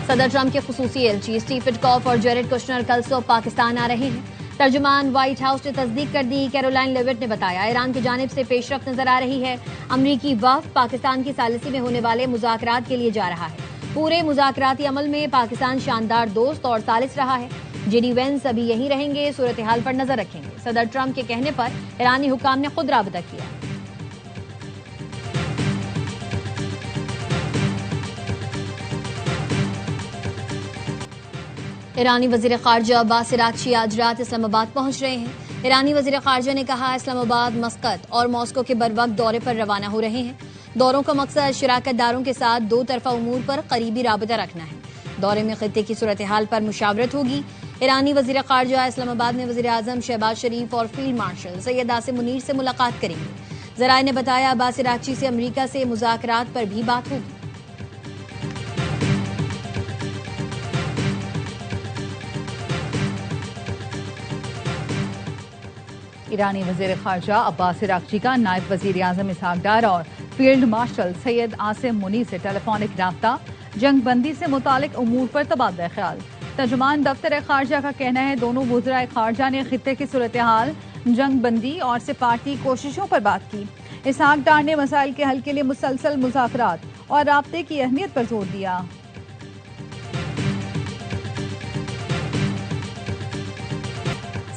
صدر ٹرمپ کے خصوصی ایلچی اسٹیو وٹکوف اور جیریڈ کشنر کل صبح پاکستان آ رہے ہیں۔ ترجمان وائٹ ہاؤس نے تصدیق کر دی۔ کیرولائن لیوٹ نے بتایا ایران کی جانب سے پیش رفت نظر آ رہی ہے۔ امریکی وفد پاکستان کی ثالثی میں ہونے والے مذاکرات کے لیے جا رہا ہے۔ پورے مذاکراتی عمل میں پاکستان شاندار دوست اور ثالث رہا ہے۔ جے ڈی وینس ابھی یہیں رہیں گے، صورتحال پر نظر رکھیں گے۔ صدر ٹرمپ کے کہنے پر ایرانی حکام نے خود رابطہ کیا۔ ایرانی وزیر خارجہ عباس عراقچی آج رات اسلام آباد پہنچ رہے ہیں۔ ایرانی وزیر خارجہ نے کہا اسلام آباد، مسقط اور ماسکو کے بروقت دورے پر روانہ ہو رہے ہیں۔ دوروں کا مقصد شراکت داروں کے ساتھ دو طرفہ امور پر قریبی رابطہ رکھنا ہے۔ دورے میں خطے کی صورتحال پر مشاورت ہوگی۔ ایرانی وزیر خارجہ اسلام آباد میں وزیر اعظم شہباز شریف اور فیلڈ مارشل سید عاصم منیر سے ملاقات کریں گے۔ ذرائع نے بتایا عباس عراقچی سے امریکہ سے مذاکرات پر بھی بات ہوگی۔ ایرانی وزیر خارجہ عباس عراقچی کا نائب وزیر اعظم اسحاق ڈار اور فیلڈ مارشل سید عاصم منیر سے ٹیلی فونک رابطہ، جنگ بندی سے متعلق امور پر تبادلہ خیال۔ ترجمان دفتر خارجہ کا کہنا ہے دونوں وزرائے خارجہ نے خطے کی صورتحال، جنگ بندی اور سفارتی کوششوں پر بات کی۔ اسحاق ڈار نے مسائل کے حل کے لیے مسلسل مذاکرات اور رابطے کی اہمیت پر زور دیا۔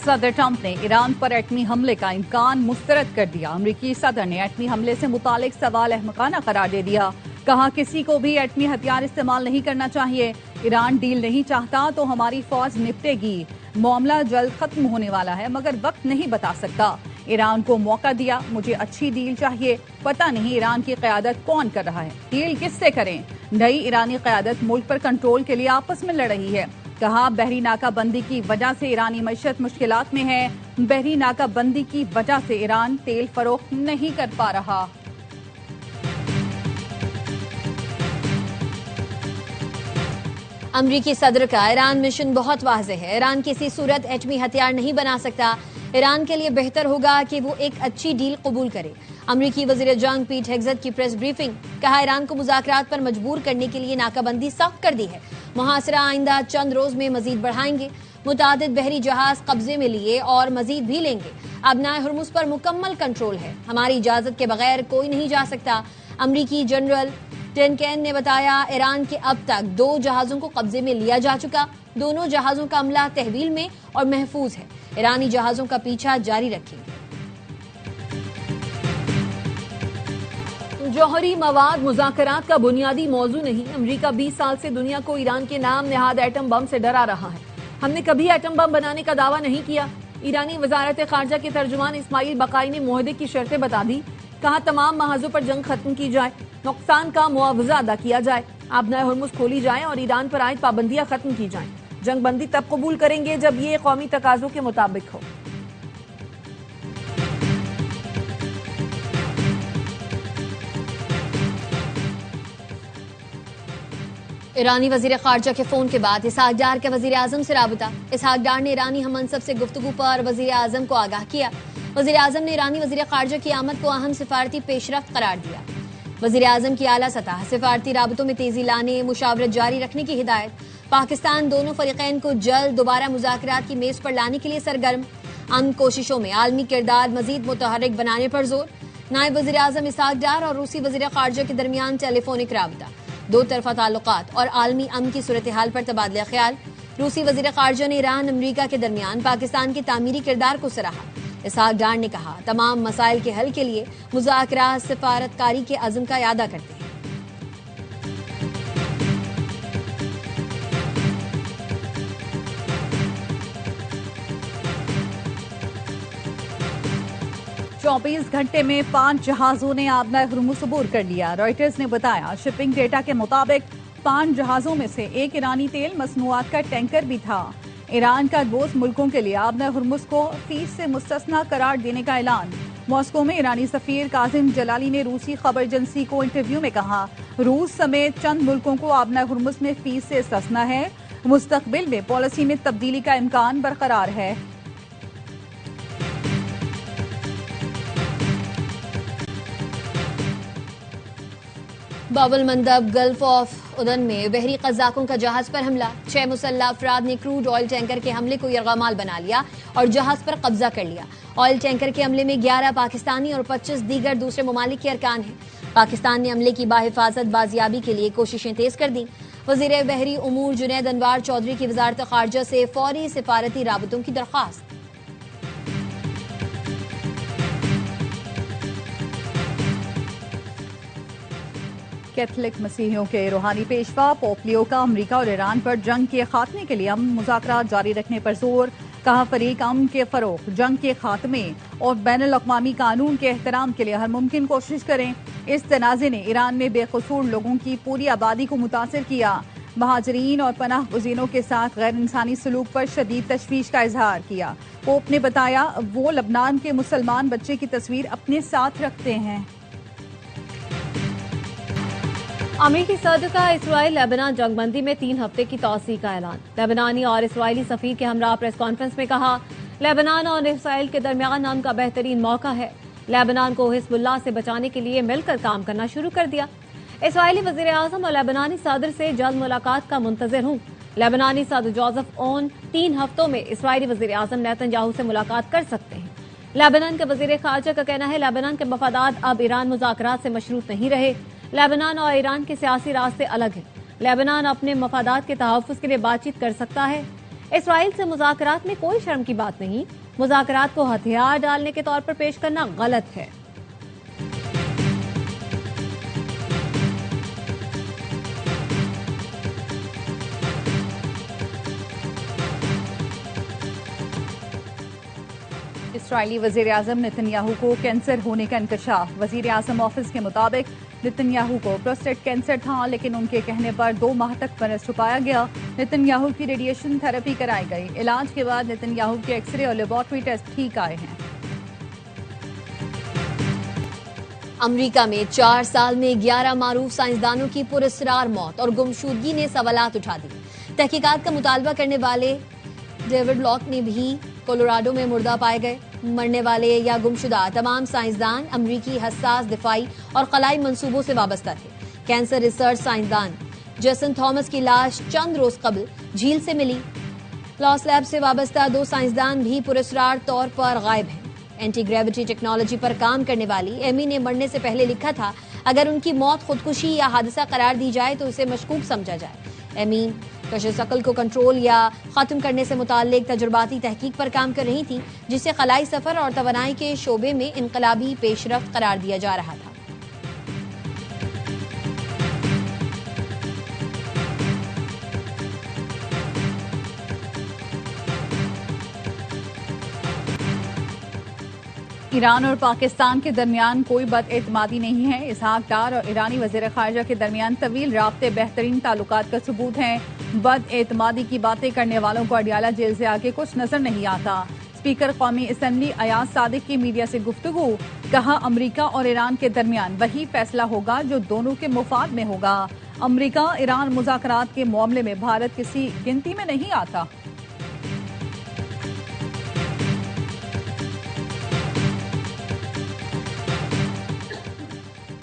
صدر ٹرمپ نے ایران پر ایٹمی حملے کا امکان مسترد کر دیا۔ امریکی صدر نے ایٹمی حملے سے متعلق سوال احمقانہ قرار دے دیا۔ کہا کسی کو بھی ایٹمی ہتھیار استعمال نہیں کرنا چاہیے۔ ایران ڈیل نہیں چاہتا تو ہماری فوج نپٹے گی۔ معاملہ جلد ختم ہونے والا ہے مگر وقت نہیں بتا سکتا۔ ایران کو موقع دیا، مجھے اچھی ڈیل چاہیے۔ پتہ نہیں ایران کی قیادت کون کر رہا ہے، ڈیل کس سے کریں؟ نئی ایرانی قیادت ملک پر کنٹرول کے لیے آپس میں لڑ رہی ہے۔ کہا بحری ناکہ بندی کی وجہ سے ایرانی معیشت مشکلات میں ہے۔ بحری ناکہ بندی کی وجہ سے ایران تیل فروخت نہیں کر پا رہا۔ امریکی صدر کا ایران مشن بہت واضح ہے۔ ایران کسی صورت ایٹمی ہتھیار نہیں بنا سکتا۔ ایران کے لیے بہتر ہوگا کہ وہ ایک اچھی ڈیل قبول کرے۔ امریکی وزیر جنگ پیٹ ہیگزٹ کی پریس بریفنگ۔ کہا ایران کو مذاکرات پر مجبور کرنے کے لیے ناکہ بندی سخت کر دی ہے۔ محاصرہ آئندہ چند روز میں مزید بڑھائیں گے۔ متعدد بحری جہاز قبضے میں لیے اور مزید بھی لیں گے۔ ابنائے ہرمز پر مکمل کنٹرول ہے۔ ہماری اجازت کے بغیر کوئی نہیں جا سکتا۔ امریکی جنرل ٹینکین نے بتایا ایران کے اب تک 2 جہازوں کو قبضے میں لیا جا چکا۔ دونوں جہازوں کا عملہ تحویل میں اور محفوظ ہے۔ ایرانی جہازوں کا پیچھا جاری رکھیں گے۔ جوہری مواد مذاکرات کا بنیادی موضوع نہیں۔ امریکہ 20 سال سے دنیا کو ایران کے نام نہاد ایٹم بم سے ڈرا رہا ہے۔ ہم نے کبھی ایٹم بم بنانے کا دعویٰ نہیں کیا۔ ایرانی وزارت خارجہ کے ترجمان اسماعیل بقائی نے معاہدے کی شرطیں بتا دی۔ کہا تمام محاذوں پر جنگ ختم کی جائے، نقصان کا معاوضہ ادا کیا جائے، آبنائے ہرمز کھولی جائیں اور ایران پر عائد پابندیاں ختم کی جائیں۔ جنگ بندی تب قبول کریں گے جب یہ قومی تقاضوں کے مطابق ہو۔ ایرانی وزیر خارجہ کے فون کے بعد اسحاق ڈار کا وزیر اعظم سے رابطہ۔ اسحاق ڈار نے ایرانی ہم منصب سے گفتگو پر وزیر اعظم کو آگاہ کیا۔ وزیر اعظم نے ایرانی وزیر خارجہ کی آمد کو اہم سفارتی پیش رفت قرار دیا۔ وزیر اعظم کی اعلیٰ سطح سفارتی رابطوں میں تیزی لانے، مشاورت جاری رکھنے کی ہدایت۔ پاکستان دونوں فریقین کو جلد دوبارہ مذاکرات کی میز پر لانے کے لیے سرگرم۔ امن کوششوں میں عالمی کردار مزید متحرک بنانے پر زور۔ نائب وزیر اعظم اسحاق ڈار اور روسی وزیر خارجہ کے درمیان ٹیلی فونک رابطہ۔ دو طرفہ تعلقات اور عالمی امن کی صورتحال پر تبادلہ خیال۔ روسی وزیر خارجہ نے ایران امریکہ کے درمیان پاکستان کے تعمیری کردار کو سراہا۔ اسحاق ڈار نے کہا تمام مسائل کے حل کے لیے مذاکرات سفارتکاری کے عزم کا اعادہ کرتے ہیں۔ چوبیس گھنٹے میں 5 جہازوں نے آبنائے ہرمز عبور کر لیا۔ رائٹرز نے بتایا شپنگ ڈیٹا کے مطابق 5 جہازوں میں سے ایک ایرانی تیل مصنوعات کا ٹینکر بھی تھا۔ ایران کا دوست ملکوں کے لیے آبنائے ہرمز کو فیس سے مستثنی قرار دینے کا اعلان۔ ماسکو میں ایرانی سفیر کاظم جلالی نے روسی خبر ایجنسی کو انٹرویو میں کہا روس سمیت چند ملکوں کو آبنائے ہرمز میں فیس سے استثناء ہے۔ مستقبل میں پالیسی میں تبدیلی کا امکان برقرار ہے۔ باب المندب گلف آف ادن میں بحری قزاقوں کا جہاز پر حملہ 6 مسلح افراد نے کروڈ آئل ٹینکر کے حملے کو یرغمال بنا لیا اور جہاز پر قبضہ کر لیا۔ آئل ٹینکر کے حملے میں 11 پاکستانی اور 25 دیگر دوسرے ممالک کے ارکان ہیں۔ پاکستان نے حملے کی بحفاظت بازیابی کے لیے کوششیں تیز کر دیں۔ وزیر بحری امور جنید انوار چودھری کی وزارت خارجہ سے فوری سفارتی رابطوں کی درخواست۔ کیتھولک مسیحیوں کے روحانی پیشوا پوپ لیو کا امریکہ اور ایران پر جنگ کے خاتمے کے لیے امن مذاکرات جاری رکھنے پر زور۔ کہا فریق امن کے فروغ، جنگ کے خاتمے اور بین الاقوامی قانون کے احترام کے لیے ہر ممکن کوشش کریں۔ اس تنازع نے ایران میں بے قصور لوگوں کی پوری آبادی کو متاثر کیا۔ مہاجرین اور پناہ گزینوں کے ساتھ غیر انسانی سلوک پر شدید تشویش کا اظہار کیا۔ پوپ نے بتایا وہ لبنان کے مسلمان بچے کی تصویر اپنے ساتھ رکھتے ہیں۔ امریکی صدر کا اسرائیل لیبنان جنگ بندی میں 3 ہفتے کی توسیع کا اعلان۔ لیبنانی اور اسرائیلی سفیر کے ہمراہ پریس کانفرنس میں کہا لیبنان اور اسرائیل کے درمیان امن کا بہترین موقع ہے۔ لیبنان کو حزب اللہ سے بچانے کے لیے مل کر کام کرنا شروع کر دیا۔ اسرائیلی وزیر اعظم اور لیبنانی صدر سے جلد ملاقات کا منتظر ہوں۔ لیبنانی صدر جوزف اون 3 ہفتوں میں اسرائیلی وزیر اعظم نیتن یاہو سے ملاقات کر سکتے ہیں۔ لیبنان کے وزیر خارجہ کا کہنا ہے لیبنان کے مفادات اب ایران مذاکرات سے مشروط نہیں رہے۔ لیبنان اور ایران کے سیاسی راستے الگ ہیں۔ لیبنان اپنے مفادات کے تحفظ کے لیے بات چیت کر سکتا ہے۔ اسرائیل سے مذاکرات میں کوئی شرم کی بات نہیں۔ مذاکرات کو ہتھیار ڈالنے کے طور پر پیش کرنا غلط ہے۔ اسرائیلی وزیر اعظم نتن یاہو کو کینسر ہونے کا انکشاف۔ وزیر اعظم آفس کے مطابق نتن یاہو کو پروسٹیٹ کینسر تھا، لیکن ان کے کہنے پر 2 ماہ تک مرض چھپایا گیا۔ نتن یاہو کی ریڈیشن تھراپی کرائی گئی۔ علاج کے بعد نتن یاہو کے ایکس رے اور لیبارٹری ٹیسٹ ٹھیک آئے ہیں۔ امریکہ میں 4 سال میں 11 معروف سائنسدانوں کی پراسرار موت اور گمشدگی نے سوالات اٹھا دیے۔ تحقیقات کا مطالبہ کرنے والے ڈیوڈ لاک نے بھی کولوراڈو میں مردہ پائے گئے۔ مرنے والے یا گمشدہ تمام سائنسدان امریکی حساس دفاعی اور خلائی منصوبوں سے وابستہ تھے۔ کینسر ریسرچ سائنسدان جیسن تھامس کی لاش چند روز قبل جھیل سے ملی۔ لاس لیب سے وابستہ 2 سائنسدان بھی پراسرار طور پر غائب ہیں۔ اینٹی گریویٹی ٹیکنالوجی پر کام کرنے والی ایمی نے مرنے سے پہلے لکھا تھا اگر ان کی موت خودکشی یا حادثہ قرار دی جائے تو اسے مشکوک سمجھا جائے۔ ایمی کشش عقل کو کنٹرول یا ختم کرنے سے متعلق تجرباتی تحقیق پر کام کر رہی تھیں، جسے خلائی سفر اور توانائی کے شعبے میں انقلابی پیش رفت قرار دیا جا رہا تھا۔ ایران اور پاکستان کے درمیان کوئی بد اعتمادی نہیں ہے۔ اسحاق ڈار اور ایرانی وزیر خارجہ کے درمیان طویل رابطے بہترین تعلقات کا ثبوت ہیں۔ بد اعتمادی کی باتیں کرنے والوں کو اڈیالہ جیل سے آگے کچھ نظر نہیں آتا۔ اسپیکر قومی اسمبلی ایاز صادق کی میڈیا سے گفتگو، کہا امریکہ اور ایران کے درمیان وہی فیصلہ ہوگا جو دونوں کے مفاد میں ہوگا۔ امریکہ ایران مذاکرات کے معاملے میں بھارت کسی گنتی میں نہیں آتا۔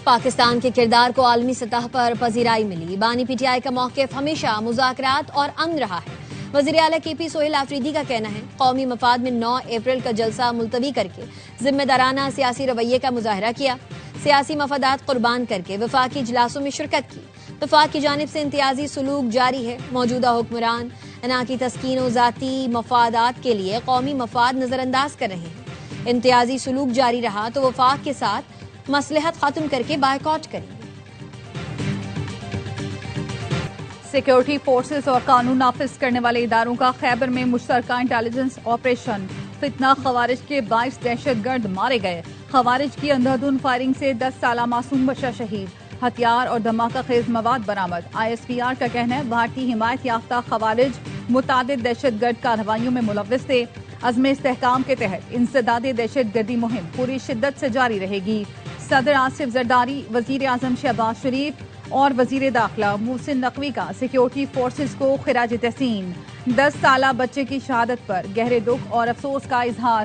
پاکستان کے کردار کو عالمی سطح پر پذیرائی ملی۔ بانی پی ٹی آئی کا موقف ہمیشہ مذاکرات اور امن رہا ہے۔ وزیر اعلیٰ کے پی سہیل آفریدی کا کہنا ہے قومی مفاد میں 9 اپریل کا جلسہ ملتوی کر کے ذمہ دارانہ سیاسی رویے کا مظاہرہ کیا، سیاسی مفادات قربان کر کے وفاقی اجلاسوں میں شرکت کی۔ وفاق کی جانب سے امتیازی سلوک جاری ہے۔ موجودہ حکمران انا کی تسکین و ذاتی مفادات کے لیے قومی مفاد نظر انداز کر رہے ہیں۔ امتیازی سلوک جاری رہا تو وفاق کے ساتھ مصلحت ختم کر کے بائیکاٹ کریں گے۔ سیکیورٹی فورسز اور قانون نافذ کرنے والے اداروں کا خیبر میں مشترکہ انٹیلیجنس آپریشن۔ فتنہ خوارج کے 22 دہشت گرد مارے گئے۔ خوارج کی اندھادھند فائرنگ سے 10 سالہ معصوم بچہ شہید۔ ہتھیار اور دھماکہ خیز مواد برآمد۔ ISPR کا کہنا ہے بھارتی حمایت یافتہ خوارج متعدد دہشت گرد کارروائیوں میں ملوث تھے۔ عزم استحکام کے تحت انسداد دہشت گردی مہم پوری شدت سے جاری رہے گی۔ صدر آصف زرداری، وزیر اعظم شہباز شریف اور وزیر داخلہ محسن نقوی کا سیکیورٹی فورسز کو خراج تحسین۔ 10 سالہ بچے کی شہادت پر گہرے دکھ اور افسوس کا اظہار۔